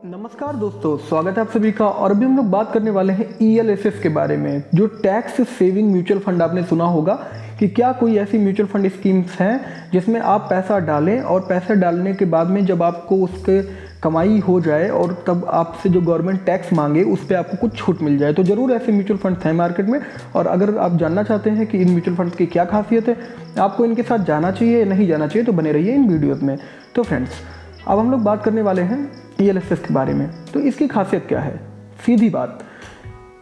नमस्कार दोस्तों, स्वागत है आप सभी का। और अभी हम लोग बात करने वाले हैं ELSS के बारे में, जो टैक्स सेविंग म्यूचुअल फंड। आपने सुना होगा कि क्या कोई ऐसी म्यूचुअल फंड स्कीम्स हैं जिसमें आप पैसा डालें और पैसा डालने के बाद में जब आपको उसके कमाई हो जाए और तब आपसे जो गवर्नमेंट टैक्स मांगे उस पर आपको कुछ छूट मिल जाए। तो ज़रूर ऐसे म्यूचुअल फंड्स हैं मार्केट में। और अगर आप जानना चाहते हैं कि इन म्यूचुअल फंड्स की क्या खासियत है, आपको इनके साथ जाना चाहिए या नहीं जाना चाहिए, तो बने रहिए इन वीडियोज़ में। तो फ्रेंड्स, अब हम लोग बात करने वाले हैं ELSS के बारे में। तो इसकी खासियत क्या है? सीधी बात,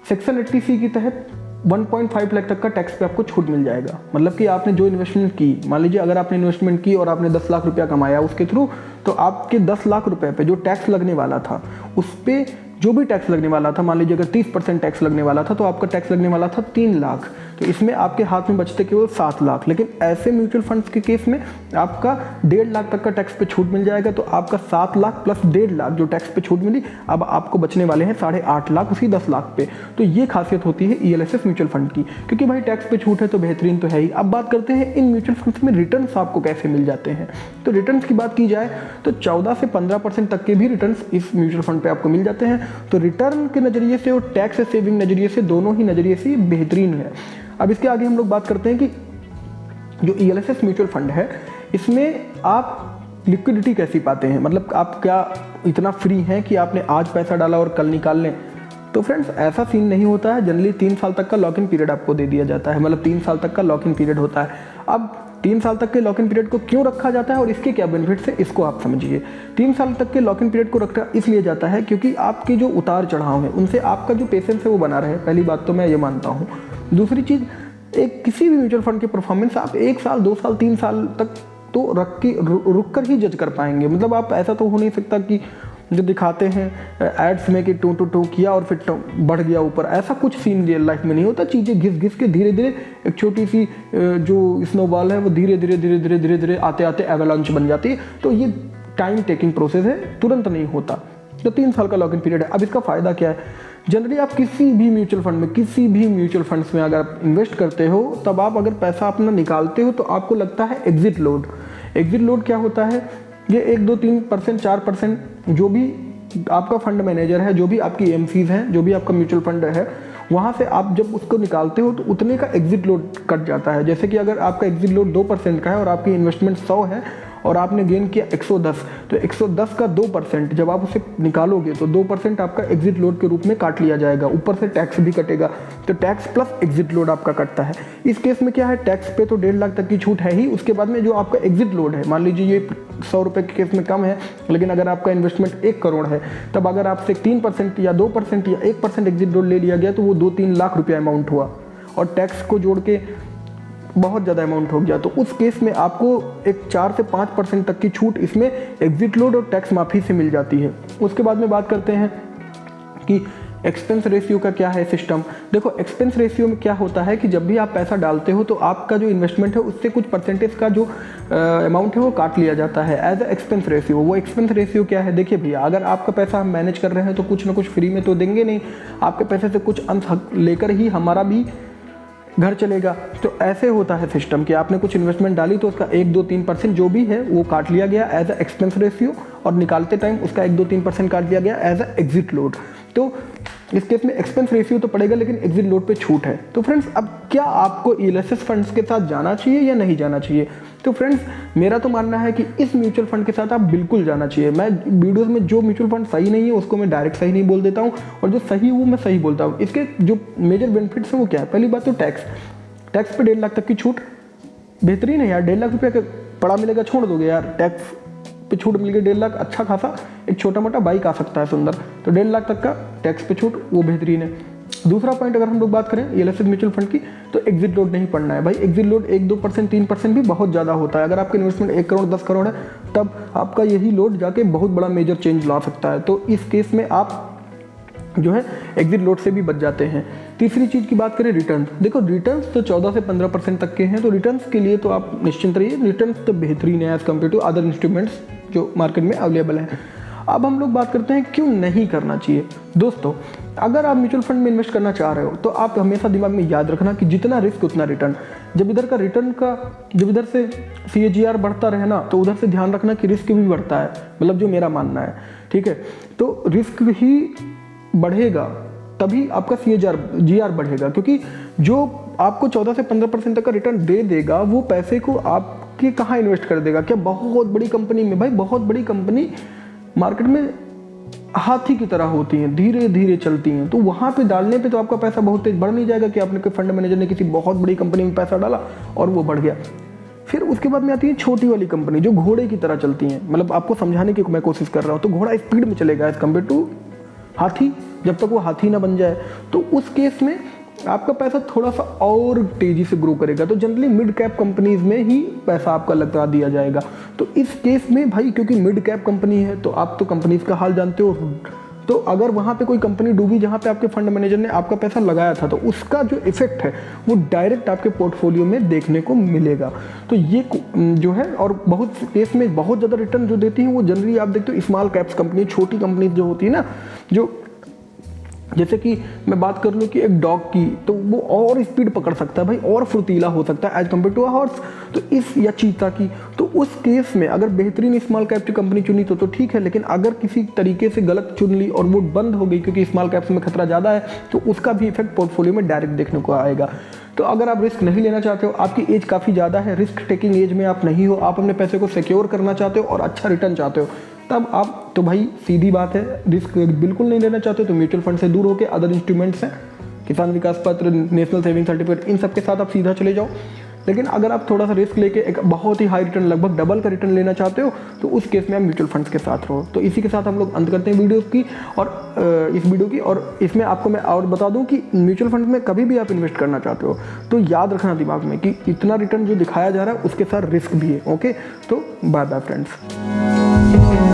सेक्शन 80C के तहत 1.5 लाख तक का टैक्स पे आपको छूट मिल जाएगा। मतलब कि आपने जो इन्वेस्टमेंट की, मान लीजिए अगर आपने इन्वेस्टमेंट की और आपने 10 लाख रुपया कमाया उसके थ्रू, तो आपके 10 लाख रुपए पे जो टैक्स लगने वाला था उस पर जो भी टैक्स लगने वाला था, मान लीजिए अगर 30% टैक्स लगने वाला था तो आपका टैक्स लगने वाला था 3 लाख। तो इसमें आपके हाथ में बचते केवल 7 लाख। लेकिन ऐसे म्यूचुअल फंड्स के केस में आपका 1.5 लाख तक का टैक्स पे छूट मिल जाएगा। तो आपका 7 लाख प्लस 1.5 लाख जो टैक्स पे छूट मिली, अब आपको बचने वाले हैं 8.5 लाख उसी 10 लाख पे। तो ये खासियत होती है ELSS म्यूचुअल फंड की, क्योंकि भाई टैक्स पे छूट है तो बेहतरीन तो है ही। अब बात करते हैं इन म्यूचुअल फंड्स में रिटर्न्स आपको कैसे मिल जाते हैं। तो रिटर्न्स की बात की जाए तो 14 से 15% तक के भी रिटर्न्स इस म्यूचुअल फंड पे आपको मिल जाते हैं। तो रिटर्न के नज़रिए से और टैक्स सेविंग नज़रिए से, दोनों ही नज़रिए से बेहतरीन है। अब इसके आगे हम लोग बात करते हैं कि जो ELSS म्यूचुअल फंड है, इसमें आप लिक्विडिटी कैसी पाते हैं। मतलब आप क्या इतना फ्री हैं कि आपने आज पैसा डाला और कल निकाल लें। तो फ्रेंड्स, ऐसा सीन नहीं होता है। जनरली 3 साल तक का लॉक इन पीरियड आपको दे दिया जाता है। मतलब 3 साल तक का लॉक इन पीरियड होता है। अब 3 साल तक के लॉक इन पीरियड को क्यों रखा जाता है और इसके क्या बेनिफिट्स है, इसको आप समझिए। 3 साल तक के लॉक इन पीरियड को रखा इसलिए जाता है क्योंकि आपके जो उतार चढ़ाव है उनसे आपका जो पेशेंस है वो बना रहे। पहली बात तो मैं ये मानता हूँ। दूसरी चीज़, एक किसी भी म्यूचुअल फंड के परफॉर्मेंस आप 1 साल 2 साल 3 साल तक तो रुक कर ही जज कर पाएंगे। मतलब आप ऐसा तो हो नहीं सकता कि जो दिखाते हैं एड्स में कि टू किया और फिर बढ़ गया ऊपर। ऐसा कुछ सीन रियल लाइफ में नहीं होता। चीज़ें घिस घिस के धीरे धीरे एक छोटी सी जो स्नोबॉल है वो धीरे धीरे आते आते एवलांच बन जाती है। तो ये टाइम टेकिंग प्रोसेस है, तुरंत नहीं होता। तो 3 साल का लॉक इन पीरियड है। अब इसका फ़ायदा क्या है? जनरली आप किसी भी म्यूचुअल फंड्स में अगर आप इन्वेस्ट करते हो, तब आप अगर पैसा अपना निकालते हो तो आपको लगता है एग्जिट लोड। एग्जिट लोड क्या होता है? ये 1, 2, 3%, 4% जो भी आपका फंड मैनेजर है, जो भी आपकी एमसीज हैं, जो भी आपका म्यूचुअल फंड है, वहाँ से आप जब उसको निकालते हो तो उतने का एग्जिट लोड कट जाता है। जैसे कि अगर आपका एग्जिट लोड 2% का है और आपकी इन्वेस्टमेंट 100 है और आपने गेन किया 110, तो 110 का 2% जब आप उसे निकालोगे तो 2% आपका एग्जिट लोड के रूप में काट लिया जाएगा। ऊपर से टैक्स भी कटेगा, तो टैक्स प्लस एग्जिट लोड आपका कटता है। इस केस में क्या है, टैक्स पे तो 1.5 लाख तक की छूट है ही। उसके बाद में जो आपका एग्जिट लोड है, मान लीजिए ये 100 रुपये के केस में कम है, लेकिन अगर आपका इन्वेस्टमेंट 1 करोड़ है, तब अगर आपसे 3% या 2% या 1% एग्जिट लोड ले लिया गया तो वो 2-3 लाख रुपया अमाउंट हुआ और टैक्स को जोड़ के बहुत ज़्यादा अमाउंट हो गया। तो उस केस में आपको एक 4 से 5% तक की छूट इसमें एग्जिट लोड और टैक्स माफ़ी से मिल जाती है। उसके बाद में बात करते हैं कि एक्सपेंस रेशियो का क्या है सिस्टम। देखो, एक्सपेंस रेशियो में क्या होता है कि जब भी आप पैसा डालते हो तो आपका जो इन्वेस्टमेंट है उससे कुछ परसेंटेज का जो अमाउंट है वो काट लिया जाता है एज अ एक्सपेंस रेशियो। वो एक्सपेंस रेशियो क्या है? देखिए भैया, अगर आपका पैसा हम मैनेज कर रहे हैं तो कुछ ना कुछ फ्री में तो देंगे नहीं। आपके पैसे से कुछ अंश लेकर ही हमारा भी घर चलेगा। तो ऐसे होता है सिस्टम कि आपने कुछ इन्वेस्टमेंट डाली तो उसका 1, 2, 3% जो भी है वो काट लिया गया एज अ एक्सपेंस रेशियो, और निकालते टाइम उसका 1, 2, 3% काट दिया गया एज अ एग्जिट लोड। तो इस केस में एक्सपेंस रेशियो तो पड़ेगा लेकिन एग्जिट लोड पे छूट है। तो फ्रेंड्स, अब क्या आपको ELSS फंड्स के साथ जाना चाहिए या नहीं जाना चाहिए? तो फ्रेंड्स, मेरा तो मानना है कि इस म्यूचुअल फंड के साथ आप बिल्कुल जाना चाहिए। मैं वीडियोस में जो म्यूचुअल फंड सही नहीं है उसको मैं डायरेक्ट सही नहीं बोल देता हूँ, और जो सही है वो मैं सही बोलता हूँ। इसके जो मेजर बेनिफिट्स हैं वो क्या है? पहली बात तो टैक्स पे 1.5 लाख तक की छूट बेहतरीन है यार। 1.5 लाख रुपया का पड़ा मिलेगा, छोड़ दोगे यार। टैक्स पे छूट मिल गई 1.5 लाख, अच्छा खासा एक छोटा मोटा बाइक आ सकता है सुंदर। तो 1.5 लाख तक का टैक्स पे छूट वो बेहतरीन है। दूसरा पॉइंट, अगर हम लोग बात करें ELSS म्यूचुअल फंड की, तो एग्जिट लोड नहीं पड़ना है भाई। एग्जिट लोड 1, 2%, 3% भी बहुत ज़्यादा होता है। अगर आपका इन्वेस्टमेंट 1 करोड़ 10 करोड़ है, तब आपका यही लोड जाके बहुत बड़ा मेजर चेंज ला सकता है। तो इस केस में आप जो है एग्जिट लोड से भी बच जाते हैं। तीसरी चीज़ की बात करें, रिटर्न। देखो, रिटर्न्स तो 14 से 15% तक के हैं। तो रिटर्न्स के लिए तो आप निश्चिंत रहिए, रिटर्न्स तो बेहतरीन है as compare to other instruments जो मार्केट में अवेलेबल हैं। अब हम लोग बात करते हैं क्यों नहीं करना चाहिए। दोस्तों, अगर आप म्यूचुअल फंड में इन्वेस्ट करना चाह रहे हो तो आप हमेशा दिमाग में याद रखना कि जितना रिस्क उतना रिटर्न। जब इधर से CAGR बढ़ता रहे ना, तो उधर से ध्यान रखना कि रिस्क भी बढ़ता है। मतलब जो मेरा मानना है, ठीक है। तो रिस्क ही बढ़ेगा तभी आपका GR बढ़ेगा, क्योंकि जो आपको 14 से 15% तक का रिटर्न दे देगा वो पैसे को आपके कहाँ इन्वेस्ट कर देगा? क्या बहुत बड़ी कंपनी में? भाई बहुत बड़ी कंपनी मार्केट में हाथी की तरह होती हैं, धीरे धीरे चलती हैं, तो वहाँ पे डालने पे तो आपका पैसा बहुत तेज बढ़ नहीं जाएगा कि आपने कोई फंड मैनेजर ने किसी बहुत बड़ी कंपनी में पैसा डाला और वो बढ़ गया। फिर उसके बाद में आती है छोटी वाली कंपनी जो घोड़े की तरह चलती हैं। मतलब आपको समझाने की मैं कोशिश कर रहा हूँ, तो घोड़ा स्पीड में चलेगा एज कम्पेयर टू हाथी, जब तक वो हाथी ना बन जाए। तो उस केस में आपका पैसा थोड़ा सा और तेजी से ग्रो करेगा। तो जनरली मिड कैप कंपनीज में ही पैसा आपका लगा दिया जाएगा। तो इस केस में भाई क्योंकि मिड कैप कंपनी है तो आप तो कंपनीज का हाल जानते हो, तो अगर वहाँ पे कोई कंपनी डूबी जहाँ पे आपके फंड मैनेजर ने आपका पैसा लगाया था, तो उसका जो इफेक्ट है वो डायरेक्ट आपके पोर्टफोलियो में देखने को मिलेगा। तो ये जो है, और बहुत केस में बहुत ज़्यादा रिटर्न जो देती हैं वो जनरली आप देखते हो स्मॉल कैप्स कंपनी, छोटी कंपनी जो होती है ना, जो जैसे कि मैं बात कर लूँ कि एक डॉग की, तो वो और स्पीड पकड़ सकता है भाई, और फुर्तीला हो सकता है as compare to a horse. तो इस या चीता की, तो उस केस में अगर बेहतरीन स्मॉल कैप की कंपनी चुनी तो ठीक है, लेकिन अगर किसी तरीके से गलत चुन ली और वो बंद हो गई क्योंकि स्मॉल कैप्स में खतरा ज़्यादा है, तो उसका भी इफेक्ट पोर्टफोलियो में डायरेक्ट देखने को आएगा। तो अगर आप रिस्क नहीं लेना चाहते हो, आपकी एज काफ़ी ज़्यादा है, रिस्क टेकिंग एज में आप नहीं हो, आप अपने पैसे को सिक्योर करना चाहते हो और अच्छा रिटर्न चाहते हो, तब आप तो भाई सीधी बात है, रिस्क बिल्कुल नहीं लेना चाहते तो म्यूचुअल फंड से दूर होकर अदर इंस्ट्रूमेंट्स हैं, किसान विकास पत्र, नेशनल सेविंग सर्टिफिकेट, इन सब के साथ आप सीधा चले जाओ। लेकिन अगर आप थोड़ा सा रिस्क लेके एक बहुत ही हाई रिटर्न, लगभग डबल का रिटर्न लेना चाहते हो, तो उस केस में आप म्यूचुअल फंड्स के साथ रहो। तो इसी के साथ हम लोग अंत करते हैं वीडियो की और इस वीडियो की। और इसमें आपको मैं और बता दूं कि म्यूचुअल फंड में कभी भी आप इन्वेस्ट करना चाहते हो तो याद रखना दिमाग में कि इतना रिटर्न जो दिखाया जा रहा है उसके साथ रिस्क भी है। ओके, तो बाय बाय फ्रेंड्स।